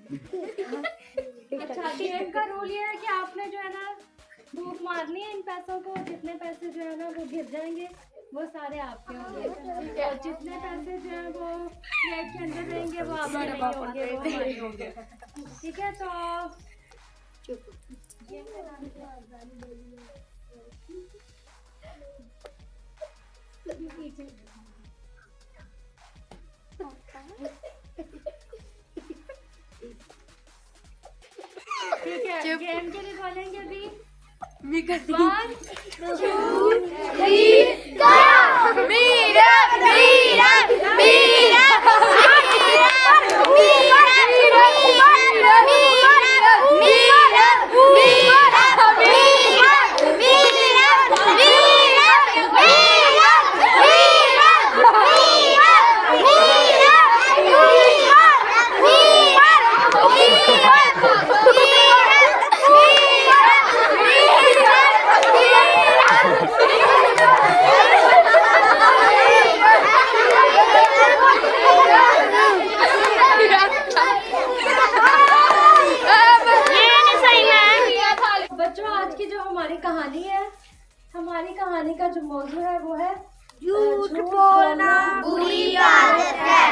अच्छा, गेम का रूल ये है कि आपने जो है ना भूख मारनी है इन पैसों को। जितने पैसे जो है ना वो गिर जाएंगे वो सारे आपके होंगे, और जितने पैसे जो है वो प्लेट के अंदर रहेंगे वो आपके नहीं होंगे, वो हमारे होंगे। ठीक है, तो ठीक है, गेम के लिए बोलेंगे अभी 1 2 3 मीरा मीरा मीरा हमारी कहानी का जो मौजू है वो है झूठ बोलना बुरी आदत है।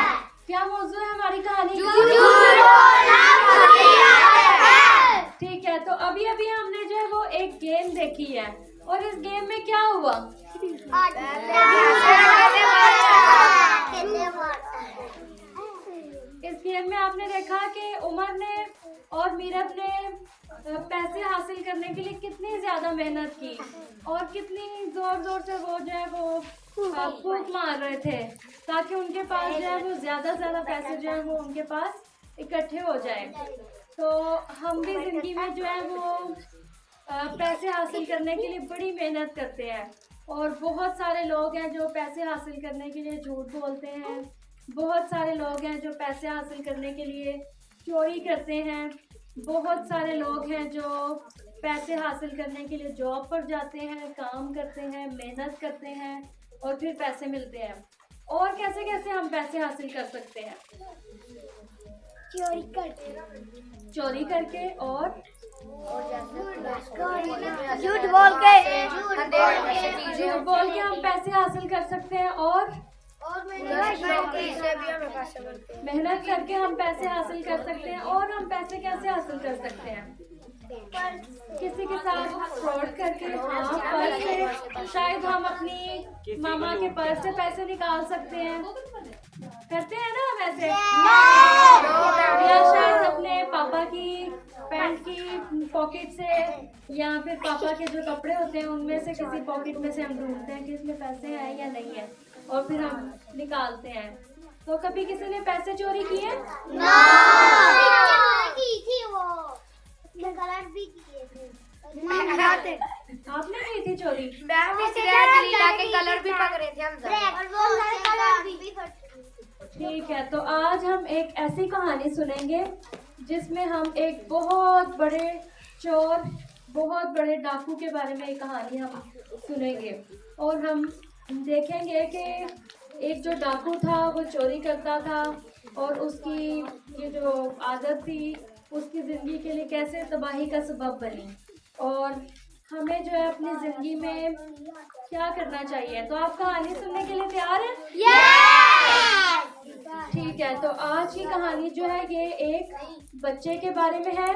क्या मौजू है हमारी कहानी का? झूठ बोलना बुरी आदत है। ठीक है, तो अभी अभी हमने जो है वो एक गेम देखी है, और इस गेम में क्या हुआ? इस गेम में आपने देखा कि उमर ने और मीरब ने पैसे हासिल करने के लिए कितनी ज्यादा मेहनत की, और कितनी जोर जोर से वो जो है वो फूंक मार रहे थे ताकि उनके पास जो है वो ज्यादा पैसे जो है वो उनके पास इकट्ठे हो जाए। तो हम भी जिंदगी में जो है वो पैसे हासिल करने के लिए बड़ी मेहनत करते हैं, और बहुत सारे लोग हैं जो पैसे हासिल करने के लिए झूठ बोलते हैं, बहुत सारे लोग हैं जो पैसे हासिल करने के लिए चोरी करते हैं, बहुत सारे लोग हैं जो पैसे हासिल करने के लिए जॉब पर जाते हैं, काम करते हैं, मेहनत करते हैं और फिर पैसे मिलते हैं। और कैसे कैसे हम पैसे हासिल कर सकते हैं? चोरी करके और झूठ बोल के हम पैसे हासिल कर सकते हैं, और मेहनत करके हम पैसे हासिल कर सकते हैं। और हम पैसे कैसे हासिल कर सकते हैं? किसी के साथ फ्रॉड करके, हाँ, पर्स से शायद हम अपनी मामा के पर्स से पैसे निकाल सकते हैं, करते हैं ना वैसे, या शायद अपने पापा की पैंट की पॉकेट से, या फिर पापा के जो कपड़े होते हैं उनमें से किसी पॉकेट में से हम ढूंढते हैं कि इसमें पैसे हैं या नहीं है, और फिर हम निकालते हैं। तो कभी किसी ने पैसे चोरी किए? आपने की थी चोरी? के कलर भी पकड़े थे हम। ठीक है, तो आज हम एक ऐसी कहानी सुनेंगे जिसमें हम एक बहुत बड़े चोर, बहुत बड़े डाकू के बारे में एक कहानी हम सुनेंगे, और हम देखेंगे कि एक जो डाकू था वो चोरी करता था, और उसकी ये जो आदत थी उसकी ज़िंदगी के लिए कैसे तबाही का सबब बनी, और हमें जो है अपनी ज़िंदगी में क्या करना चाहिए। तो आप कहानी सुनने के लिए तैयार हैं? ठीक है, तो आज की कहानी जो है ये एक बच्चे के बारे में है,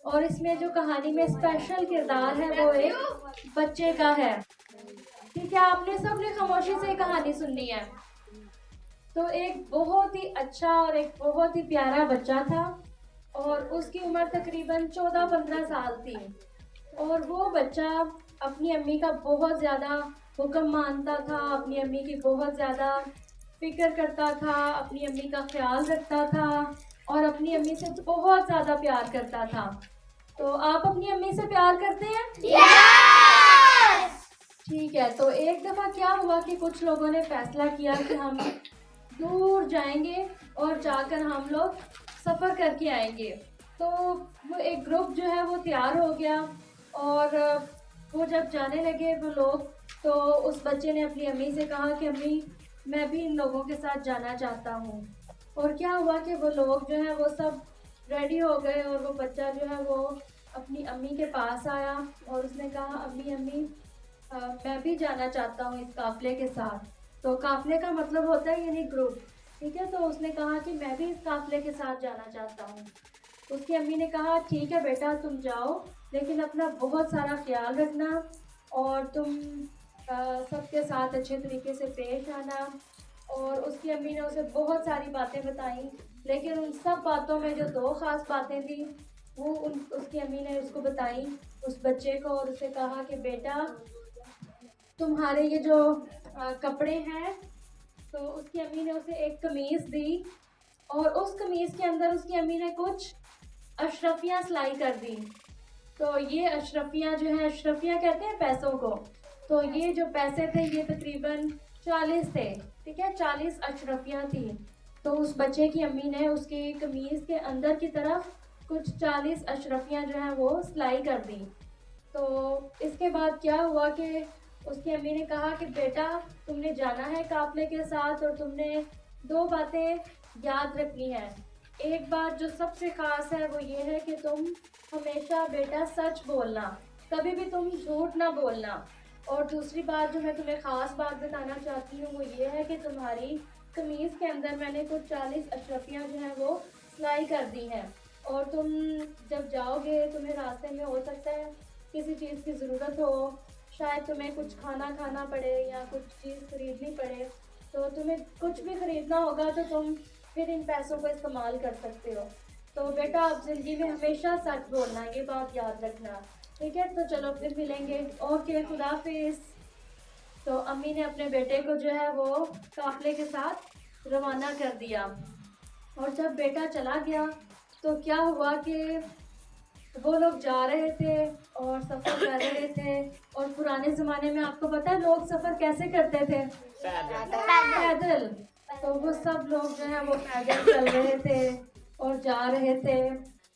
और इसमें जो कहानी में स्पेशल किरदार है वो एक बच्चे का है। ठीक है, आपने सबने खामोशी से कहानी सुननी है। तो एक बहुत ही अच्छा और एक बहुत ही प्यारा बच्चा था, और उसकी उम्र तकरीबन 14-15 साल थी, और वो बच्चा अपनी अम्मी का बहुत ज़्यादा हुक्म मानता था, अपनी अम्मी की बहुत ज़्यादा फिक्र करता था, अपनी अम्मी का ख्याल रखता था, और अपनी अम्मी से बहुत ज़्यादा प्यार करता था। तो आप अपनी अम्मी से प्यार करते हैं? ठीक है, तो एक दफ़ा क्या हुआ कि कुछ लोगों ने फैसला किया कि हम दूर जाएंगे और जाकर हम लोग सफ़र करके आएंगे। तो वो एक ग्रुप जो है वो तैयार हो गया, और वो जब जाने लगे वो लोग, तो उस बच्चे ने अपनी अम्मी से कहा कि अम्मी मैं भी इन लोगों के साथ जाना चाहता हूँ। और क्या हुआ कि वो लोग जो है वो सब रेडी हो गए और वो बच्चा जो है वो अपनी अम्मी के पास आया और उसने कहा अम्मी अम्मी मैं भी जाना चाहता हूँ इस काफ़िले के साथ। तो काफ़िले का मतलब होता है यानी ग्रुप, ठीक है। तो उसने कहा कि मैं भी इस काफ़िले के साथ जाना चाहता हूँ। उसकी अम्मी ने कहा ठीक है बेटा तुम जाओ, लेकिन अपना बहुत सारा ख्याल रखना और तुम सबके साथ अच्छे तरीके से पेश आना। और उसकी अम्मी ने उसे बहुत सारी बातें बताई, लेकिन उन सब बातों में जो दो ख़ास बातें थी वो उसकी अम्मी ने उसको बताई उस बच्चे को, और उसे कहा कि बेटा तुम्हारे ये जो कपड़े हैं, तो उसकी अम्मी ने उसे एक कमीज़ दी और उस कमीज़ के अंदर उसकी अम्मी ने कुछ अशरफियाँ सिलाई कर दी। तो ये अशरफियाँ जो हैं, अशरफियाँ कहते हैं पैसों को। तो ये जो पैसे थे ये तकरीबन 40 थे, ठीक है, 40 अशरफियाँ थी। तो उस बच्चे की अम्मी ने उसके कमीज़ के अंदर की तरफ कुछ 40 अशरफियाँ जो हैं वो सिलाई कर दी। तो इसके बाद क्या हुआ कि उसकी अम्मी ने कहा कि बेटा तुमने जाना है काफ़िले के साथ और तुमने दो बातें याद रखनी है। एक बात जो सबसे ख़ास है वो ये है कि तुम हमेशा बेटा सच बोलना, कभी भी तुम झूठ ना बोलना। और दूसरी बात जो मैं तुम्हें ख़ास बात बताना चाहती हूँ वो ये है कि तुम्हारी कमीज़ के अंदर मैंने कुछ 40 अशरफियाँ जो हैं वो सिलाई कर दी हैं। और तुम जब जाओगे तुम्हें रास्ते में हो सकता है किसी चीज़ की ज़रूरत हो, शायद तुम्हें कुछ खाना खाना पड़े या कुछ चीज़ खरीदनी पड़े, तो तुम्हें कुछ भी खरीदना होगा तो तुम फिर इन पैसों को इस्तेमाल कर सकते हो। तो बेटा आप ज़िंदगी में हमेशा सच बोलना, ये बात याद रखना, ठीक है। तो चलो फिर मिलेंगे, ओके, खुदा हाफिज़। तो अम्मी ने अपने बेटे को जो है वो काफ़िले के साथ रवाना कर दिया। और जब बेटा चला गया तो क्या हुआ कि वो लोग जा रहे थे और सफ़र कर रहे थे। और पुराने ज़माने में आपको पता है लोग सफ़र कैसे करते थे? पैदल। तो वो सब लोग जो है वो पैदल चल रहे थे और जा रहे थे।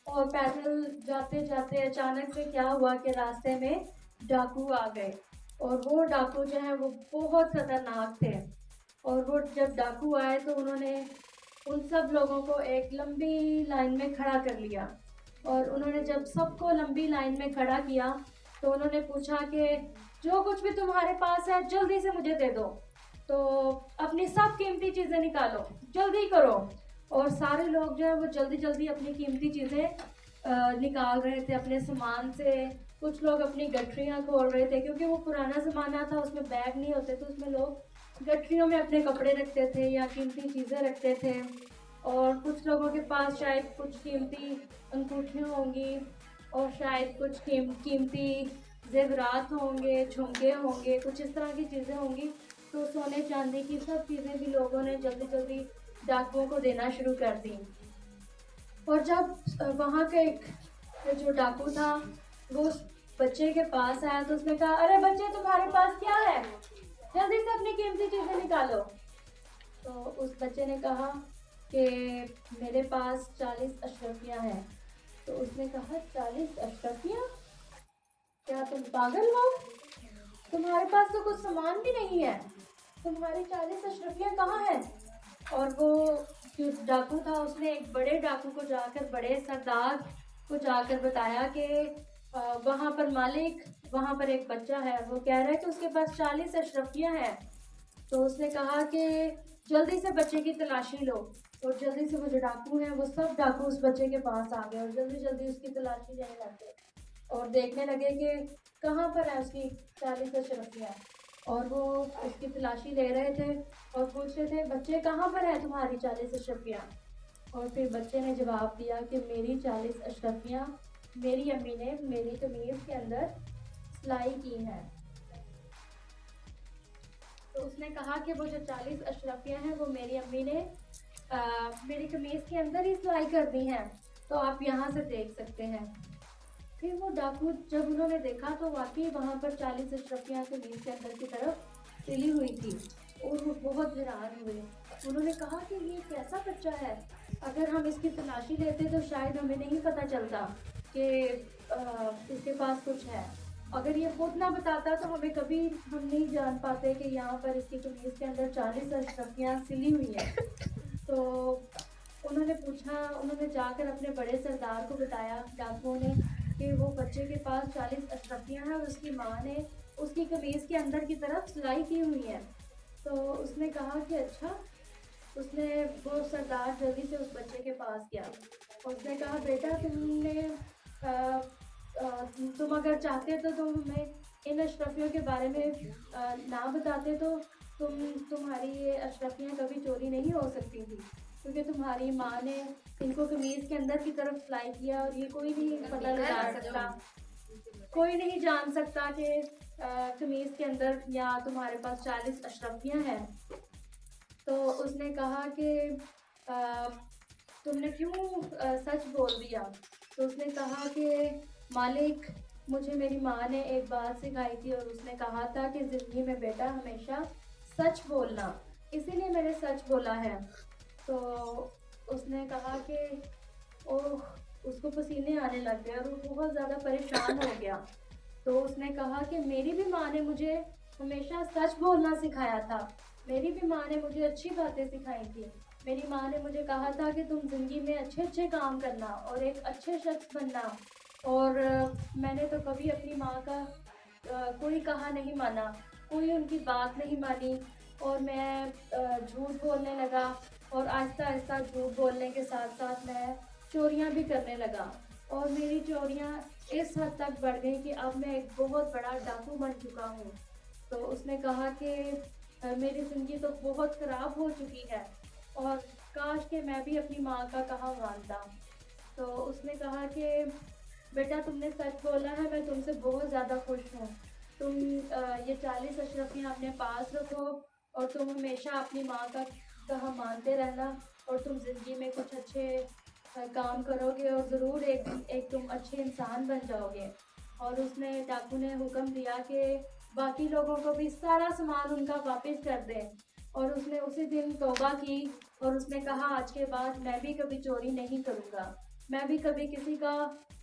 और पैदल जाते जाते अचानक से क्या हुआ कि रास्ते में डाकू आ गए। और वो डाकू जो है वो बहुत ख़तरनाक थे। और वो जब डाकू आए तो उन्होंने उन सब लोगों को एक लंबी लाइन में खड़ा कर लिया। और उन्होंने जब सबको लंबी लाइन में खड़ा किया तो उन्होंने पूछा कि जो कुछ भी तुम्हारे पास है जल्दी से मुझे दे दो। तो अपनी सब कीमती चीज़ें निकालो, जल्दी करो। और सारे लोग जो है वो जल्दी जल्दी अपनी कीमती चीज़ें निकाल रहे थे अपने सामान से। कुछ लोग अपनी गठरियाँ खोल रहे थे, क्योंकि वो पुराना ज़माना था, उसमें बैग नहीं होते थे, उसमें लोग गठरियों में अपने कपड़े रखते थे या कीमती चीज़ें रखते थे। और कुछ लोगों के पास शायद कुछ कीमती अंगूठियाँ होंगी और शायद कुछ कीमती ज़ेवरात होंगे, झुमके होंगे, कुछ इस तरह की चीज़ें होंगी। तो सोने चांदी की सब चीज़ें भी लोगों ने जल्दी जल्दी डाकुओं को देना शुरू कर दी। और जब वहाँ का एक जो डाकू था वो उस बच्चे के पास आया तो उसने कहा, अरे बच्चे तुम्हारे पास क्या है, जल्दी से अपनी कीमती चीज़ें निकालो। तो उस बच्चे ने कहा कि मेरे पास 40 अशरफियाँ हैं। तो उसने कहा 40 अशरफियाँ? क्या तुम पागल हो? तुम्हारे पास तो कुछ सामान भी नहीं है, तुम्हारी 40 अशरफियाँ कहाँ हैं? और वो जो डाकू था उसने एक बड़े डाकू को जाकर, बड़े सरदार को जाकर बताया कि वहाँ पर मालिक, वहाँ पर एक बच्चा है, वो कह रहा है कि उसके पास 40 अशरफियाँ हैं। तो उसने कहा कि जल्दी से बच्चे की तलाशी लो। और जल्दी से वो जो डाकू हैं वो सब डाकू उस बच्चे के पास आ गए और जल्दी जल्दी उसकी तलाशी लेने लगे और देखने लगे कि कहाँ पर है उसकी 40 अशरफियाँ। और वो उसकी तलाशी ले रहे थे और पूछ रहे थे, बच्चे कहाँ पर है तुम्हारी 40 अशरफियाँ? और फिर बच्चे ने जवाब दिया कि मेरी 40 अशरफियाँ मेरी अम्मी ने मेरी कमीज़ के अंदर सिलाई की हैं। तो उसने कहा कि वो जो 40 अशरफियाँ हैं वो मेरी अम्मी ने मेरी कमीज़ के अंदर ही सिलाई कर दी हैं, तो आप यहाँ से देख सकते हैं। फिर वो डाकू जब उन्होंने देखा तो वाकई वहाँ पर 40 अशरफियाँ कमीज़ के अंदर की तरफ सिली हुई थी और वो बहुत हैरान हुए। उन्होंने कहा कि ये कैसा बच्चा है, अगर हम इसकी तलाशी लेते तो शायद हमें नहीं पता चलता कि इसके पास कुछ है। अगर ये खुद ना बताता तो हमें कभी हम नहीं जान पाते कि यहाँ पर इसकी कमीज़ के अंदर 40 अशरफियाँ सिली हुई हैं। तो उन्होंने ने पूछा, उन्होंने जाकर अपने बड़े सरदार को बताया डाकुओं ने कि वो बच्चे के पास 40 अशरफियाँ हैं और उसकी माँ ने उसकी कमीज़ के अंदर की तरफ सिलाई की हुई है। तो उसने कहा कि अच्छा। उसने वो सरदार जल्दी से उस बच्चे के पास गया। उसने कहा बेटा तुम अगर चाहते तो तुम हमें इन अशरफियों के बारे में ना बताते तो तुम्हारी ये अशरफियाँ कभी चोरी नहीं हो सकती थी, क्योंकि तुम्हारी माँ ने इनको कमीज़ के अंदर की तरफ सिलाई किया और ये कोई नहीं पता लगा सकता, कोई नहीं जान सकता कि कमीज़ के अंदर या तुम्हारे पास 40 अशरफियाँ हैं। तो उसने कहा कि तुमने क्यों सच बोल दिया। तो उसने कहा कि मालिक, मुझे मेरी माँ ने एक बात सिखाई थी और उसने कहा था कि ज़िंदगी में बेटा हमेशा सच बोलना, इसीलिए मैंने सच बोला है। तो उसने कहा कि ओह, उसको पसीने आने लग गए और वो बहुत ज़्यादा परेशान हो गया। तो उसने कहा कि मेरी भी माँ ने मुझे हमेशा सच बोलना सिखाया था, मेरी भी माँ ने मुझे अच्छी बातें सिखाई थी। मेरी माँ ने मुझे कहा था कि तुम ज़िंदगी में अच्छे अच्छे काम करना और एक अच्छे शख्स बनना। और मैंने तो कभी अपनी माँ का कोई कहा नहीं माना, कोई उनकी बात नहीं मानी और मैं झूठ बोलने लगा और आहिस्ता आहिस्ता झूठ बोलने के साथ साथ मैं चोरियाँ भी करने लगा और मेरी चोरियाँ इस हद तक बढ़ गई कि अब मैं एक बहुत बड़ा डाकू बन चुका हूँ। तो उसने कहा कि मेरी ज़िंदगी तो बहुत ख़राब हो चुकी है और काश कि मैं भी अपनी माँ का कहा मानता। तो उसने कहा कि बेटा तुमने सच बोला है, मैं तुमसे बहुत ज़्यादा खुश हूँ। तुम ये 40 अशरफियाँ अपने पास रखो और तुम हमेशा अपनी माँ का कहा मानते रहना और तुम ज़िंदगी में कुछ अच्छे काम करोगे और ज़रूर एक दिन एक तुम अच्छे इंसान बन जाओगे। और उसने डाकू ने हुक्म दिया कि बाकी लोगों को भी सारा सामान उनका वापस कर दें और उसने उसी दिन तौबा की और उसने कहा आज के बाद मैं भी कभी चोरी नहीं करूँगा, मैं भी कभी किसी का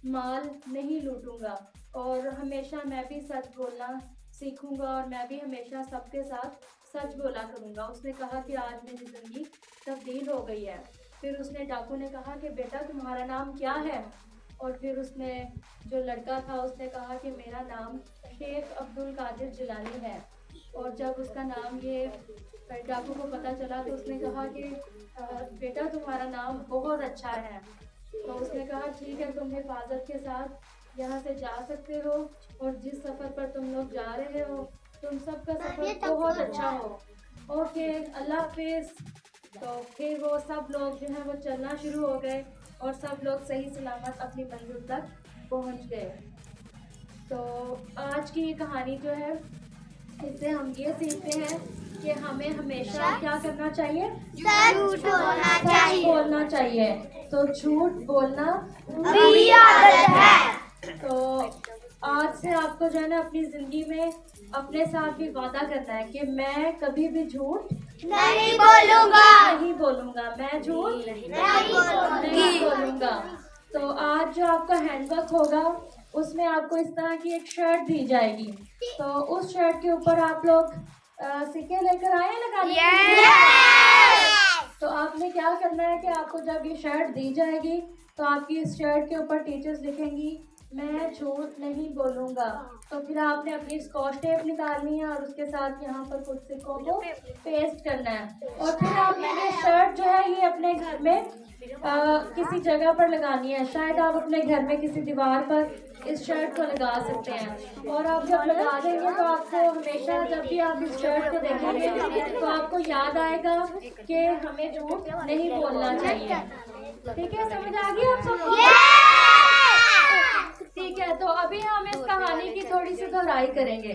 माल नहीं लूटूंगा और हमेशा मैं भी सच बोलना सीखूंगा और मैं भी हमेशा सबके साथ सच बोला करूँगा। उसने कहा कि आज मेरी ज़िंदगी तब्दील हो गई है। फिर उसने डाकू ने कहा कि बेटा तुम्हारा नाम क्या है। और फिर उसने जो लड़का था उसने कहा कि मेरा नाम शेख अब्दुल कादिर जिलानी है। और जब उसका नाम ये डाकू को पता चला तो उसने कहा कि बेटा तुम्हारा नाम बहुत अच्छा है। तो उसने कहा ठीक है, तुम हिफाजत के साथ यहाँ से जा सकते हो और जिस सफ़र पर तुम लोग जा रहे हो तुम सबका सफ़र बहुत अच्छा हो। ओके, अल्लाह हाफिज़। तो फिर वो सब लोग जो हैं वो चलना शुरू हो गए और सब लोग सही सलामत अपनी मंजिल तक पहुंच गए। तो आज की ये कहानी जो है इससे हम ये सीखते हैं कि हमें हमेशा क्या करना चाहिए, सच बोलना सच चाहिए। बोलना चाहिए। तो झूठ बोलना बुरी आदत है। तो आज से आपको जो है ना अपनी जिंदगी में अपने साथ भी वादा करना है कि मैं कभी भी झूठ नहीं बोलूंगा। नहीं बोलूंगा, मैं झूठ नहीं नहीं बोलूंगा। तो आज जो आपका हैंडवर्क होगा उसमें आपको इस तरह की एक शर्ट दी जाएगी। तो उस शर्ट के ऊपर आप लोग सिक्के लेकर आए लगाने के लिए? तो आपने क्या करना है कि आपको जब ये शर्ट दी जाएगी तो आपकी इस शर्ट के ऊपर टीचर्स लिखेंगी मैं झूठ नहीं बोलूँगा। तो फिर आपने अपनी स्कॉच टेप निकालनी है और उसके साथ यहाँ पर कुछ सिक्कों को पेस्ट करना है और फिर आपने ये शर्ट जो है ये अपने घर में किसी जगह पर लगानी है। शायद आप अपने घर में किसी दीवार पर इस शर्ट को लगा सकते हैं और आप जब लगा देंगे तो आपको हमेशा जब भी आप इस शर्ट को देखेंगे तो आपको याद आएगा कि हमें झूठ नहीं बोलना चाहिए। ठीक है, समझ आ गई आप सबको? ठीक है, तो अभी हम इस कहानी की थोड़ी सी दोहराई करेंगे।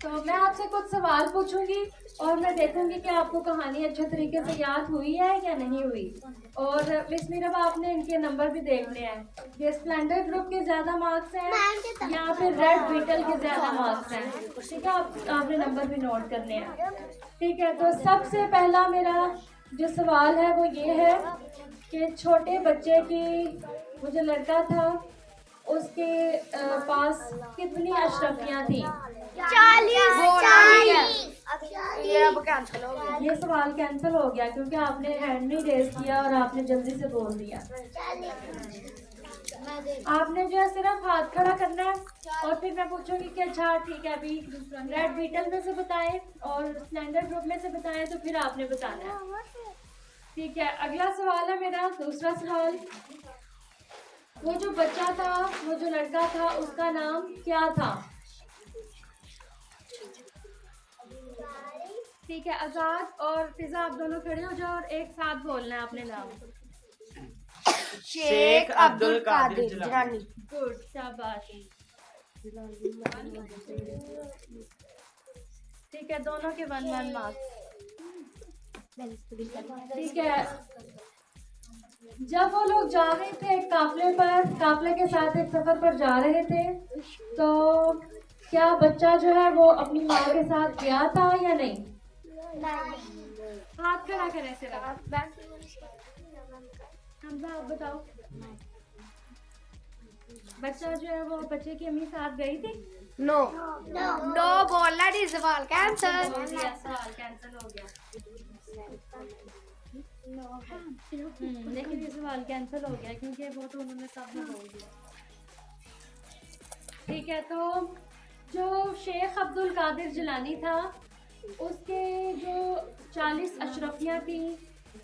तो मैं आपसे कुछ सवाल पूछूंगी और मैं देखूंगी कि आपको कहानी अच्छे तरीके से याद हुई है या नहीं हुई। और मिस मीरब आपने इनके नंबर भी देखने हैं, ये स्प्लेंडर ग्रुप के ज़्यादा मार्क्स हैं या फिर रेड बीटल के ज़्यादा मार्क्स हैं। ठीक है, आपने नंबर भी नोट करने हैं। ठीक है, तो सबसे पहला मेरा जो सवाल है वो ये है कि छोटे बच्चे की, वो जो लड़का था उसके पास कितनी अशरफियाँ थी? 40 ये अब कैंसिल हो गया। ये सवाल कैंसिल हो गया क्योंकि आपने हैंड नहीं रेज किया और आपने जल्दी से बोल दिया। आपने जो है सिर्फ हाथ खड़ा करना है और फिर मैं पूछूंगी कि अच्छा ठीक है अभी रेड बीटल में से बताएं और स्प्लेंडर ग्रुप में से बताएं, तो फिर आपने बताना है। ठीक है, अगला सवाल है मेरा दूसरा सवाल। वो जो बच्चा था, वो जो लड़का था, उसका नाम क्या था? ठीक है, आजाद और फिजा आप दोनों खड़े हो जाओ और एक साथ बोलना है अपने नाम। शेख अब्दुल कादिर जिलानी। गुड, शाबाश। ठीक है, दोनों के 1-1 मार्क्स। ठीक है, जब वो लोग जा रहे थे एक काफले के साथ एक सफर पर जा रहे थे, तो क्या बच्चा जो है वो अपनी माँ के साथ गया था या नहीं? हाथ खड़ा करें सिर्फ। हमजा आप बताओ, बच्चा जो है वो बच्चे की अम्मी साथ गई थी? नो नो बोलना नहीं, सवाल कैंसिल। सवाल कैंसिल हो गया। लेकिन ये सवाल कैंसिल हो गया क्योंकि वो तो उन्होंने सब में बोल दिया। ठीक है, तो जो शेख अब्दुल कादिर जिलानी था, उसके जो 40 अशरफियाँ थी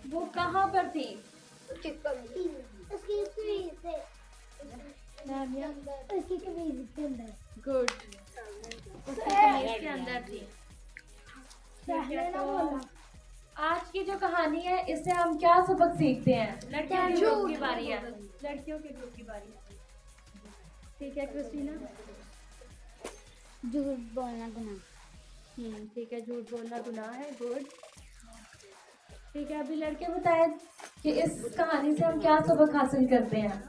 वो कहाँ पर थी? गुड, उसकी कमीज के अंदर थी। ठीक है, तो आज की जो कहानी है इससे हम क्या सबक सीखते हैं? लड़कियों के ग्रुप की बारी है। लड़कियों के ग्रुप की बारी है। ठीक है क्रिस्टीना। झूठ बोलना गुनाह। ठीक है, झूठ बोलना गुनाह है। गुड। ठीक है, अभी लड़के बताएं कि इस कहानी से हम क्या सबक हासिल करते हैं।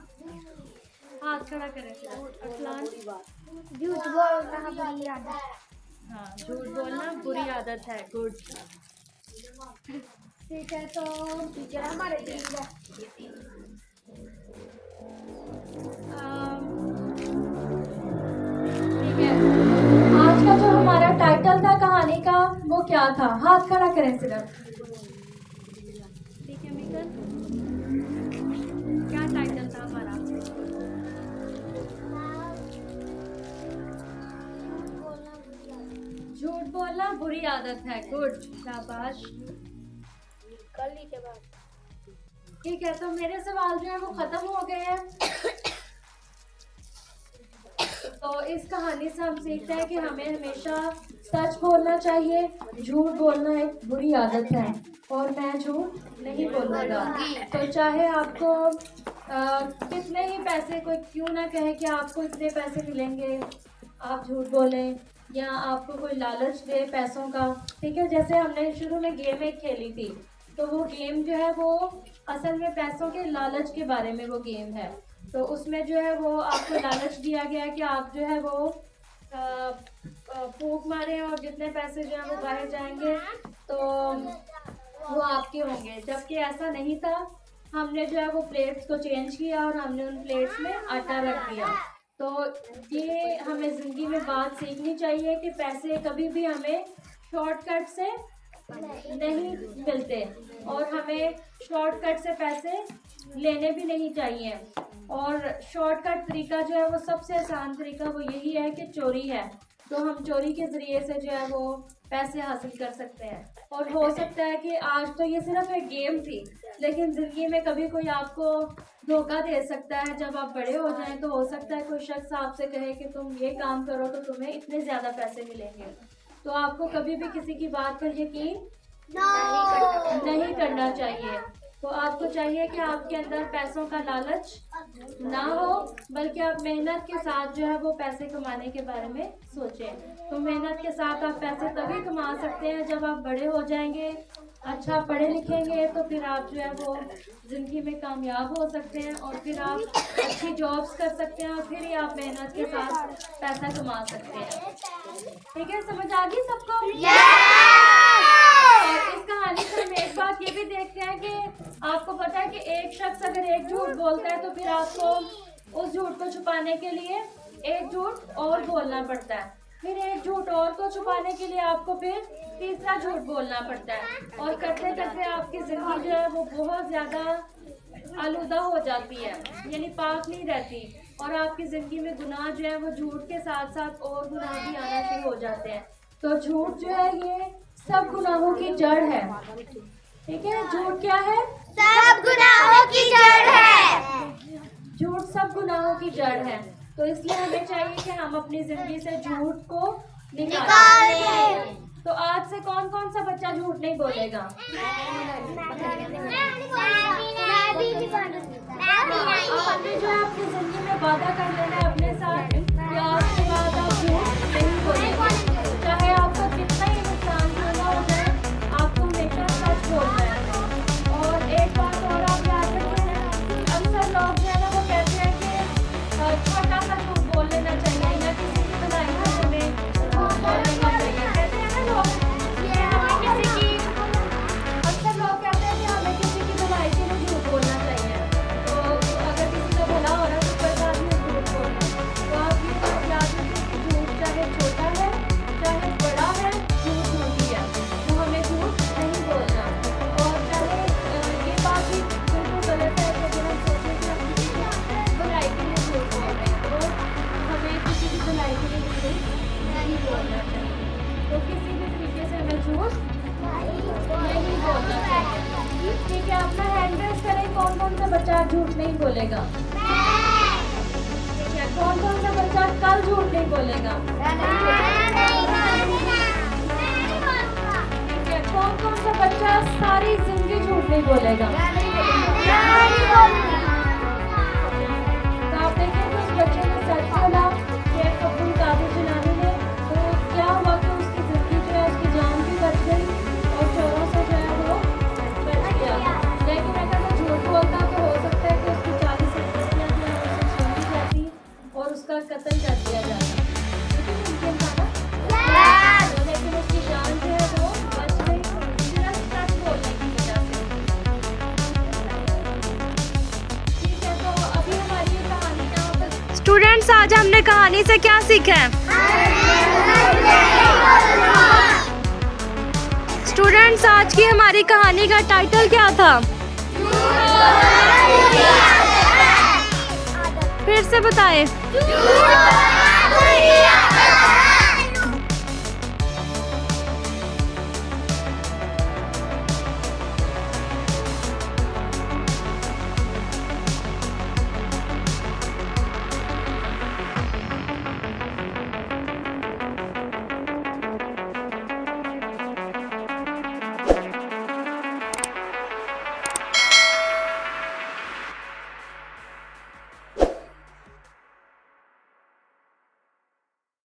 हाथ खड़ा करें। अफलान। झूठ बोलना बुरी आदत। हाँ, झूठ बोलना बुरी आदत है। गुड। ठीक है, तो टीचर हमारे ठीक है। ठीक है, आज का जो हमारा टाइटल था कहानी का वो क्या था? हाथ खड़ा करें सिर्फ। ठीक है मिकल, क्या टाइटल था हमारा? झूठ बोलना बुरी आदत है। गुड, शाबाश। कल ही के बाद। ठीक है, तो मेरे सवाल जो है वो खत्म हो गए हैं। तो इस कहानी से हम सीखते हैं कि हमें हमेशा सच बोलना चाहिए। झूठ बोलना एक बुरी आदत है और मैं झूठ नहीं बोलूँगा। तो चाहे आपको कितने ही पैसे, कोई क्यों ना कहे कि आपको इतने पैसे मिलेंगे, आप झूठ बोलें, या आपको कोई लालच दे पैसों का। ठीक है, जैसे हमने शुरू में गेम एक खेली थी, तो वो गेम जो है वो असल में पैसों के लालच के बारे में वो गेम है। तो उसमें जो है वो आपको लालच दिया गया कि आप जो है वो फूंक मारें और जितने पैसे जो है वो बाहर जाएंगे तो वो आपके होंगे, जबकि ऐसा नहीं था। हमने जो है वो प्लेट्स को चेंज किया और हमने उन प्लेट्स में आटा रख दिया। तो ये हमें ज़िंदगी में बात सीखनी चाहिए कि पैसे कभी भी हमें शॉर्टकट से नहीं मिलते और हमें शॉर्टकट से पैसे लेने भी नहीं चाहिए। और शॉर्टकट तरीका जो है वो सबसे आसान तरीका वो यही है कि चोरी है। तो हम चोरी के ज़रिए से जो है वो पैसे हासिल कर सकते हैं। और हो सकता है कि आज तो ये सिर्फ एक गेम थी, लेकिन ज़िंदगी में कभी कोई आपको धोखा दे सकता है। जब आप बड़े हो जाएं तो हो सकता है कोई शख्स आपसे कहे कि तुम ये काम करो तो तुम्हें इतने ज़्यादा पैसे मिलेंगे। तो आपको कभी भी किसी की बात पर यकीन नहीं करना चाहिए। तो आपको चाहिए कि आपके अंदर पैसों का लालच ना हो, बल्कि आप मेहनत के साथ जो है वो पैसे कमाने के बारे में सोचें। तो मेहनत के साथ आप पैसे तभी कमा सकते हैं जब आप बड़े हो जाएंगे, अच्छा पढ़े लिखेंगे, तो फिर आप जो है वो ज़िंदगी में कामयाब हो सकते हैं और फिर आप अच्छी जॉब्स कर सकते हैं और फिर ही आप मेहनत के साथ पैसा कमा सकते हैं। ठीक है, समझ आ गई सबको? और इस कहानी से हम एक बात ये भी देखते हैं कि आपको पता है कि एक शख्स अगर एक झूठ बोलता है तो फिर आपको उस झूठ को छुपाने के लिए एक झूठ और बोलना पड़ता है, फिर एक झूठ और को छुपाने के लिए आपको फिर तीसरा झूठ बोलना पड़ता है, और करते करते आपकी जिंदगी जो है वो बहुत ज्यादा आलूदा हो जाती है, यानी पाक नहीं रहती, और आपकी जिंदगी में गुनाह जो है वो झूठ के साथ साथ और गुनाह भी आना शुरू हो जाते हैं। तो झूठ जो है ये सब गुनाहों की जड़ है। ठीक है, झूठ क्या है? सब गुनाहों की जड़ है। झूठ सब गुनाहों की जड़ है। तो इसलिए हमें चाहिए कि हम अपनी जिंदगी से झूठ को निकालें। तो आज से कौन कौन सा बच्चा झूठ नहीं बोलेगा? आपने जो है अपनी जिंदगी में वादा कर लेना है अपने साथ कि आज के बाद आप झूठ नहीं बोलेंगे, चाहे आपको कितना ही नुकसान होना हो जाए, आपको हमेशा सच बोलना है। और एक बात और आप याद रखें, अक्सर लोग जो है ना वो कहते हैं कि छोटा सा झूठ बोल लेना चाहिए, या किसी की भलाई में हमें झूठ बोल लेना चाहिए। कहते हैं ना लोग कि हमें किसी की, अक्सर लोग कहते हैं कि हमें किसी की भलाई के लिए झूठ बोलना चाहिए। तो अगर किसी का भला हो रहा है तो कोई बात नहीं झूठ बोलना। तो आप ये याद रखें कि झूठ चाहे छोटा है चाहे बड़ा है, झूठ होती है, तो हमें झूठ नहीं बोलना। और चाहे ये बात भी बिल्कुल गलत है कि अगर हम सोचें कि हम किसी की भलाई के लिए झूठ बोल रहे हैं, तो हमें किसी की भलाई के लिए झूठ नहीं बोलना चाहिए। तो किसी भी तरीके से हमें झूठ नहीं बोलना चाहिए। ठीक है, अपना हैंड रेस करें, कौन कौन सा बच्चा झूठ नहीं बोलेगा? ठीक है, कौन कौन सा बच्चा कल झूठ नहीं बोलेगा? ठीक है, कौन कौन सा बच्चा सारी जिंदगी झूठ नहीं बोलेगा? तो आप देखें कि उस बच्चे ने सच बोला शेख अब्दुल कादिर जिलानी ने, तो क्या हुआ कि उसकी जिंदगी जो है उसकी जान भी बच गई और चोरों से जो है वो बच गया। लेकिन अगर वो झूठ बोलता तो हो सकता है कि उसकी 40 संपत्तियाँ जो है उससे छीन ली जाती और उसका कत्ल कर दिया जाता। लेकिन मुमकिन था ना, लेकिन उसकी जान जो है वो बच गई सिर्फ सच बोलने की वजह से। ठीक है, तो अभी हमारी ये कहानी यहाँ पर। स्टूडेंट्स, आज हमने कहानी से क्या सीखा है? स्टूडेंट्स, आज की हमारी कहानी का टाइटल क्या था? फिर से बताएं।